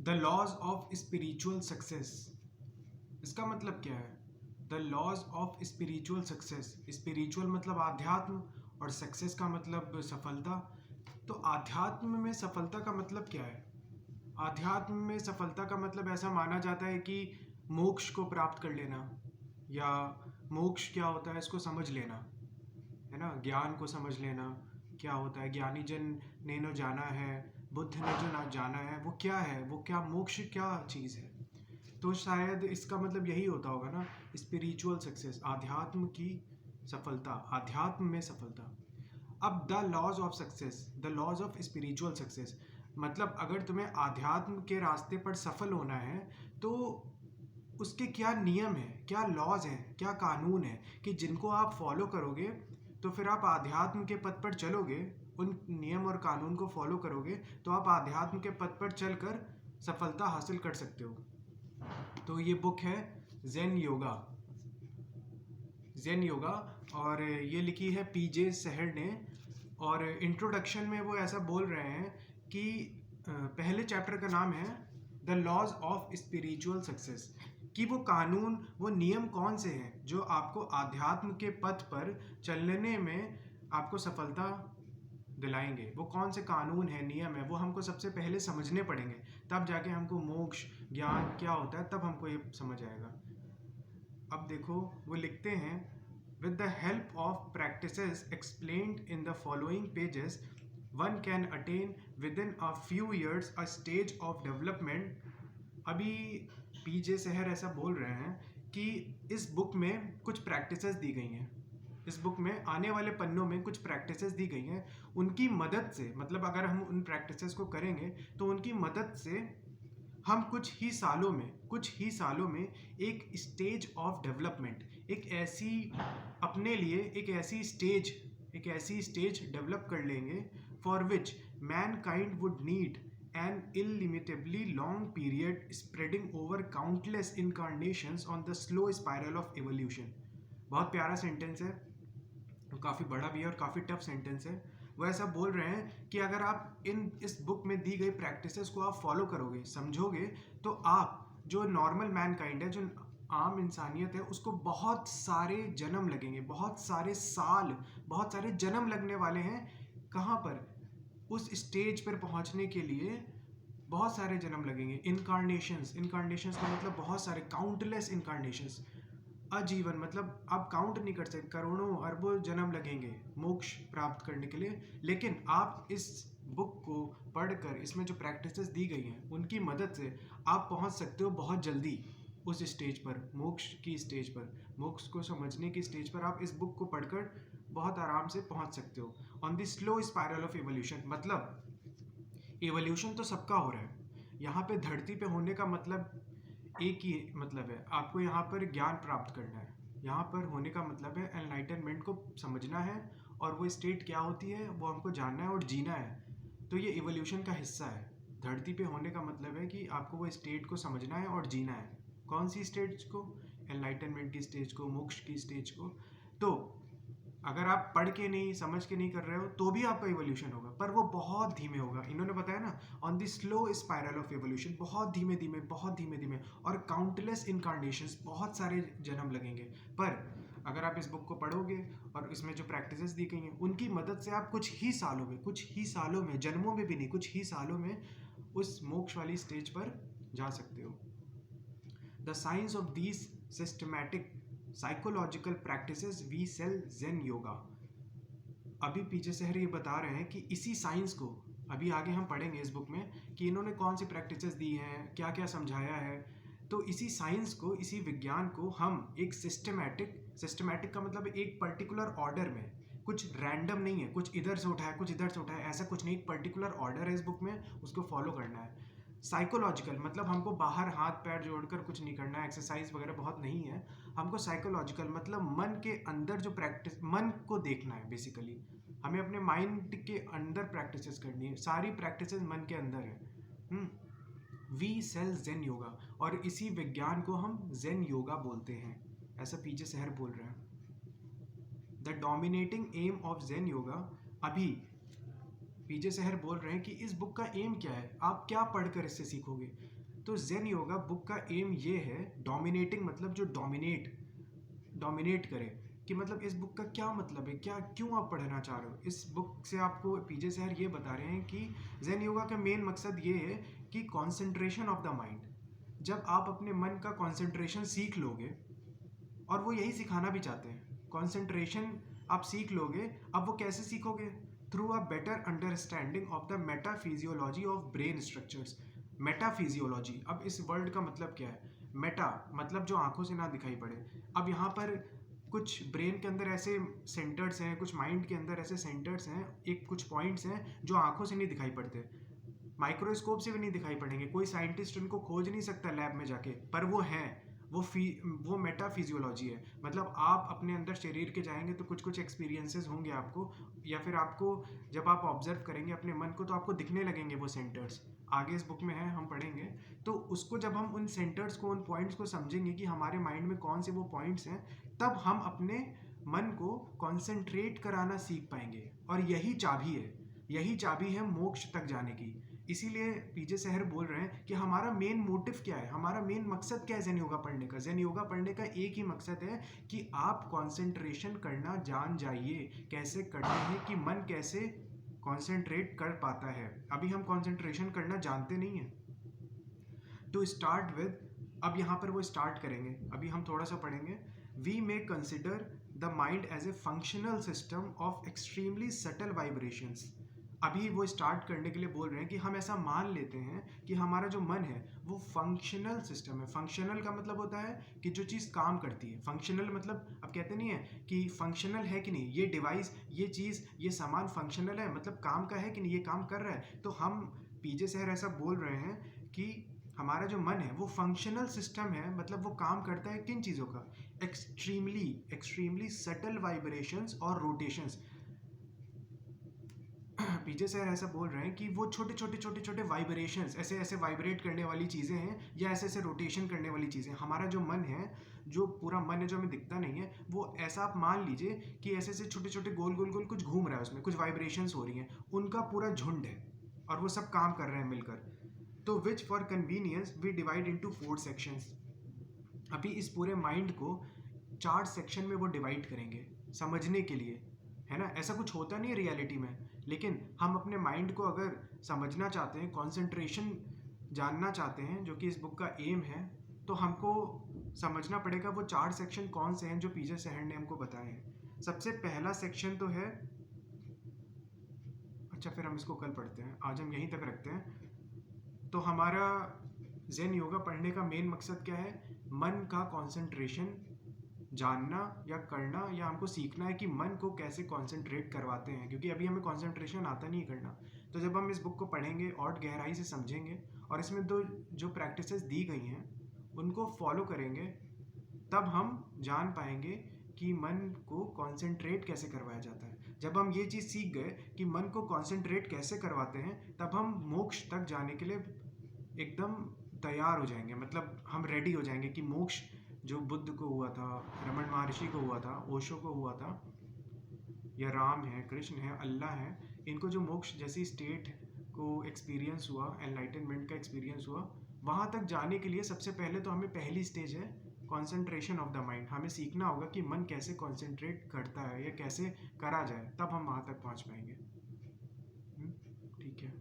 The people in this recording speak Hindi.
The laws of spiritual success, इसका मतलब क्या है? The laws of spiritual success, spiritual मतलब आध्यात्म और सक्सेस का मतलब सफलता। तो आध्यात्म में सफलता का मतलब क्या है? आध्यात्म में सफलता का मतलब ऐसा माना जाता है कि मोक्ष को प्राप्त कर लेना, या मोक्ष क्या होता है इसको समझ लेना, है ना, ज्ञान को समझ लेना क्या होता है, ज्ञानी जन ने जो जाना है, बुद्ध ने जो ना जाना है वो क्या है, वो क्या मोक्ष क्या चीज़ है। तो शायद इसका मतलब यही होता होगा ना, स्पिरिचुअल सक्सेस, आध्यात्म की सफलता, आध्यात्म में सफलता। अब the laws of success, the laws of spiritual success मतलब अगर तुम्हें आध्यात्म के रास्ते पर सफल होना है तो उसके क्या नियम हैं, क्या लॉज हैं, क्या कानून है कि जिनको आप फॉलो करोगे तो फिर आप आध्यात्म के पथ पर चलोगे, उन नियम और कानून को फॉलो करोगे तो आप आध्यात्म के पथ पर चलकर सफलता हासिल कर सकते हो। तो ये बुक है जेन योगा, जेन योगा, और ये लिखी है पीजे सहर ने। और इंट्रोडक्शन में वो ऐसा बोल रहे हैं कि पहले चैप्टर का नाम है the laws of spiritual success, कि वो कानून, वो नियम कौन से हैं जो आपको आध्यात्म के पथ पर चलने में आपको सफलता दिलाएंगे। वो कौन से कानून है, नियम है, वो हमको सबसे पहले समझने पड़ेंगे, तब जाके हमको मोक्ष ज्ञान क्या होता है तब हमको ये समझ आएगा। अब देखो वो लिखते हैं, with the help of practices explained in the following pages one can attain with in a few years a stage of development. अभी पीजे सहर ऐसा बोल रहे हैं कि इस बुक में कुछ प्रैक्टिसेस दी गई हैं, इस बुक में आने वाले पन्नों में कुछ प्रैक्टिसेस दी गई हैं, उनकी मदद से, मतलब अगर हम उन प्रैक्टिसेस को करेंगे तो उनकी मदद से हम कुछ ही सालों में एक स्टेज ऑफ डेवलपमेंट, एक ऐसी अपने लिए एक ऐसी स्टेज डेवलप कर लेंगे for which mankind would need an illimitably long period spreading over countless incarnations on the slow spiral of evolution. बहुत प्यारा सेंटेंस है, काफ़ी बड़ा भी है और काफ़ी टफ सेंटेंस है। वो ऐसा बोल रहे हैं कि अगर आप इस बुक में दी गई प्रैक्टिसेस को आप फॉलो करोगे, समझोगे, तो आप जो नॉर्मल मैन काइंड है, जो आम इंसानियत है, उसको बहुत सारे जन्म लगेंगे, बहुत सारे साल, बहुत सारे जन्म लगने वाले हैं। कहाँ पर? उस स्टेज पर पहुंचने के लिए बहुत सारे जन्म लगेंगे। इनकारनेशंस, इनकारनेशंस का मतलब बहुत सारे, काउंटलेस इनकारनेशंस, आजीवन, मतलब आप काउंट नहीं कर सकते, करोड़ों अरबों जन्म लगेंगे मोक्ष प्राप्त करने के लिए। लेकिन आप इस बुक को पढ़कर, इसमें जो प्रैक्टिसेस दी गई हैं उनकी मदद से आप पहुंच सकते हो बहुत जल्दी उस स्टेज पर, मोक्ष की स्टेज पर, मोक्ष को समझने की स्टेज पर आप इस बुक को पढ़कर बहुत आराम से पहुंच सकते हो। On the slow spiral of evolution, मतलब एवोल्यूशन तो सबका हो रहा है यहाँ पे, धरती पे होने का मतलब एक ही मतलब है, आपको यहाँ पर ज्ञान प्राप्त करना है, यहाँ पर होने का मतलब है एनलाइटनमेंट को समझना है, और वो स्टेट क्या होती है वो हमको जानना है और जीना है। तो ये इवोल्यूशन का हिस्सा है। धरती पे होने का मतलब है कि आपको वो स्टेट को समझना है और जीना है। कौन सी स्टेज को? एनलाइटनमेंट की स्टेज को, मोक्ष की स्टेज को। तो अगर आप पढ़ के नहीं, समझ के नहीं कर रहे हो तो भी आपका इवोल्यूशन होगा, पर वो बहुत धीमे होगा। इन्होंने बताया ना, on the slow spiral of evolution, बहुत धीमे धीमे, बहुत धीमे धीमे, और काउंटलेस इनकारनेशंस, बहुत सारे जन्म लगेंगे। पर अगर आप इस बुक को पढ़ोगे और इसमें जो प्रैक्टिसेस दी गई हैं उनकी मदद से आप कुछ ही सालों में, जन्मों में भी नहीं, कुछ ही सालों में उस मोक्ष वाली स्टेज पर जा सकते हो। The science of these systematic psychological practices we सेल जेन योगा। अभी पीछे सहर ये बता रहे हैं कि इसी साइंस को अभी आगे हम पढ़ेंगे इस बुक में कि इन्होंने कौन सी प्रैक्टिसेस दी हैं, क्या क्या समझाया है। तो इसी साइंस को, इसी विज्ञान को हम एक सिस्टमैटिक का मतलब एक पर्टिकुलर ऑर्डर में, कुछ रैंडम नहीं है, कुछ इधर से उठाया कुछ इधर से उठाया, ऐसा कुछ नहीं, एक पर्टिकुलर ऑर्डर है इस बुक में, उसको फॉलो करना है। साइकोलॉजिकल मतलब हमको बाहर हाथ पैर जोड़कर कुछ नहीं करना है, एक्सरसाइज वगैरह बहुत नहीं है। हमको साइकोलॉजिकल मतलब मन के अंदर जो प्रैक्टिस, मन को देखना है बेसिकली। हमें अपने माइंड के अंदर प्रैक्टिसेस करनी है, सारी प्रैक्टिसेस मन के अंदर है। वी सेल जेन योगा, और इसी विज्ञान को हम जेन योगा बोलते हैं। ऐसा पीजे सहर बोल रहे हैं। द डोमिनेटिंग एम ऑफ जेन योगा, अभी पीजे सहर बोल रहे हैं कि इस बुक का एम क्या है, आप क्या पढ़कर इससे सीखोगे। तो जेन योगा बुक का एम ये है, डोमिनेटिंग मतलब जो डोमिनेट करे, कि मतलब इस बुक का क्या मतलब है, क्या क्यों आप पढ़ना चाह रहे हो। इस बुक से आपको पीजे सहर ये बता रहे हैं कि जेन योगा का मेन मकसद ये है कि कॉन्सेंट्रेशन ऑफ द माइंड, जब आप अपने मन का कॉन्सेंट्रेशन सीख लोगे, और वो यही सिखाना भी चाहते हैं, कॉन्सेंट्रेशन आप सीख लोगे। अब वो कैसे सीखोगे, through a better understanding of the metaphysiology of brain structures. Metaphysiology, अब इस वर्ड का मतलब क्या है, मेटा मतलब जो आंखों से ना दिखाई पड़े। अब यहाँ पर कुछ ब्रेन के अंदर ऐसे सेंटर्स हैं, कुछ माइंड के अंदर ऐसे सेंटर्स हैं, एक कुछ पॉइंट्स हैं जो आंखों से नहीं दिखाई पड़ते, माइक्रोस्कोप से भी नहीं दिखाई पड़ेंगे, कोई साइंटिस्ट उनको खोज नहीं सकता लैब में जाके, पर वो हैं। वो मेटाफिजियोलॉजी है। मतलब आप अपने अंदर शरीर के जाएंगे तो कुछ कुछ एक्सपीरियंसेस होंगे आपको, या फिर आपको जब आप ऑब्जर्व करेंगे अपने मन को तो आपको दिखने लगेंगे वो सेंटर्स। आगे इस बुक में है, हम पढ़ेंगे। तो उसको जब हम उन सेंटर्स को, उन पॉइंट्स को समझेंगे कि हमारे माइंड में कौन से वो पॉइंट्स हैं, तब हम अपने मन को कॉन्सेंट्रेट कराना सीख पाएंगे। और यही चाबी है, यही चाबी है मोक्ष तक जाने की। इसीलिए पीजे सहर बोल रहे हैं कि हमारा मेन मोटिव क्या है, हमारा मेन मकसद क्या है जेन योगा पढ़ने का। जेन योगा पढ़ने का एक ही मकसद है कि आप कंसंट्रेशन करना जान जाइए, कैसे करना है, कि मन कैसे कंसंट्रेट कर पाता है। अभी हम कंसंट्रेशन करना जानते नहीं हैं। टू स्टार्ट विद, अब यहाँ पर वो स्टार्ट करेंगे, अभी हम थोड़ा सा पढ़ेंगे। We may consider the mind as a functional system of extremely subtle vibrations. अभी वो स्टार्ट करने के लिए बोल रहे हैं कि हम ऐसा मान लेते हैं कि हमारा जो मन है वो फंक्शनल सिस्टम है। फंक्शनल का मतलब होता है कि जो चीज़ काम करती है। फंक्शनल मतलब, अब कहते नहीं है कि फंक्शनल है कि नहीं, ये डिवाइस, ये चीज़, ये सामान फंक्शनल है, मतलब काम का है कि नहीं, ये काम कर रहा है। तो हम पीजे सहर ऐसा बोल रहे हैं कि हमारा जो मन है वो फंक्शनल सिस्टम है, मतलब वो काम करता है किन चीज़ों का, एक्सट्रीमली सटल वाइब्रेशंस और रोटेशंस। पीजे सर ऐसा बोल रहे हैं कि वो छोटे छोटे छोटे छोटे वाइब्रेशंस, ऐसे ऐसे वाइब्रेट करने वाली चीज़ें हैं, या ऐसे ऐसे रोटेशन करने वाली चीज़ें। हमारा जो मन है, जो पूरा मन है जो हमें दिखता नहीं है, वो ऐसा आप मान लीजिए कि ऐसे ऐसे छोटे छोटे गोल गोल गोल कुछ घूम रहा है, उसमें कुछ वाइब्रेशंस हो रही हैं, उनका पूरा झुंड है और वो सब काम कर रहे हैं मिलकर। तो which for convenience we divide into 4 sections. अभी इस पूरे माइंड को 4 सेक्शन में वो डिवाइड करेंगे समझने के लिए, है ना। ऐसा कुछ होता नहीं है रियलिटी में, लेकिन हम अपने माइंड को अगर समझना चाहते हैं, कंसंट्रेशन जानना चाहते हैं, जो कि इस बुक का एम है, तो हमको समझना पड़ेगा वो 4 सेक्शन कौन से हैं जो पीजे सहर ने हमको बताए हैं। सबसे पहला सेक्शन तो है, अच्छा फिर हम इसको कल पढ़ते हैं, आज हम यहीं तक रखते हैं। तो हमारा जेन योगा पढ़ने का मेन मकसद क्या है, मन का कंसंट्रेशन जानना या करना, या हमको सीखना है कि मन को कैसे कंसंट्रेट करवाते हैं, क्योंकि अभी हमें कंसंट्रेशन आता नहीं करना। तो जब हम इस बुक को पढ़ेंगे और गहराई से समझेंगे और इसमें दो जो प्रैक्टिसेस दी गई हैं उनको फॉलो करेंगे, तब हम जान पाएंगे कि मन को कंसंट्रेट कैसे करवाया जाता है। जब हम ये चीज़ सीख गए कि मन को कंसंट्रेट कैसे करवाते हैं, तब हम मोक्ष तक जाने के लिए एकदम तैयार हो जाएंगे, मतलब हम रेडी हो जाएंगे कि मोक्ष जो बुद्ध को हुआ था, रमन महर्षि को हुआ था, ओशो को हुआ था, या राम है, कृष्ण है, अल्लाह है, इनको जो मोक्ष जैसी स्टेट को एक्सपीरियंस हुआ, एनलाइटनमेंट का एक्सपीरियंस हुआ, वहाँ तक जाने के लिए सबसे पहले तो हमें पहली स्टेज है कॉन्सेंट्रेशन ऑफ द माइंड। हमें सीखना होगा कि मन कैसे कॉन्सेंट्रेट करता है या कैसे करा जाए, तब हम वहाँ तक पहुँच पाएंगे। ठीक है।